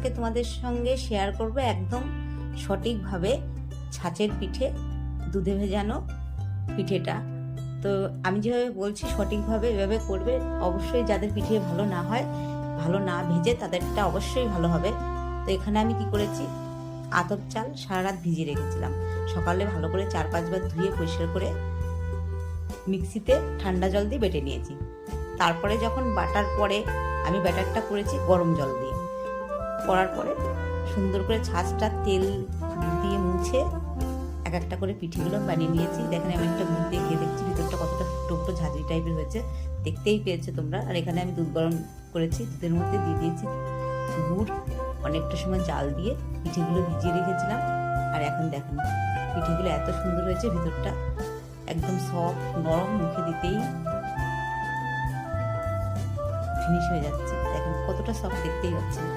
আজকে তোমাদের সঙ্গে শেয়ার করব একদম সঠিকভাবে ছাঁচের পিঠে, দুধে ভেজানো পিঠেটা। তো আমি যেভাবে বলছি সঠিকভাবে এভাবে করবে। অবশ্যই যাদের পিঠে ভালো না হয়, ভালো না ভেজে, তাদেরটা অবশ্যই ভালো হবে। তো এখানে আমি কি করেছি, আতপ চাল সারা রাত ভিজিয়ে রেখেছিলাম। সকালে ভালো করে 4-5 বার ধুয়ে পরিষ্কার করে মিক্সিতে ঠান্ডা জল দিয়ে বেটে নিয়েছি। তারপরে যখন বাটার পরে আমি ব্যাটারটা করেছি গরম জল দিয়ে। করার পরে সুন্দর করে ছাঁচটা তেল দিয়ে মুছে এক একটা করে পিঠেগুলো বানিয়ে নিয়েছি। দেখেন আমি একটা মুখ দিয়ে খেয়ে দেখছি ভিতরটা কতটা ফুটো ঝাঁঝরি টাইপের হয়েছে, দেখতেই পেয়েছো তোমরা। আর এখানে আমি দুধ গরম করেছি, দুধের মধ্যে দিয়ে দিয়েছি গুড়, অনেকটা সময় জাল দিয়ে পিঠেগুলো ভিজিয়ে রেখেছিলাম। আর এখন দেখেন পিঠেগুলো এত সুন্দর হয়েছে, ভিতরটা একদম সফট নরম, মুখে দিতেই ফিনিশ হয়ে যাচ্ছে। দেখেন কতটা সফট, দেখতেই পাচ্ছেন।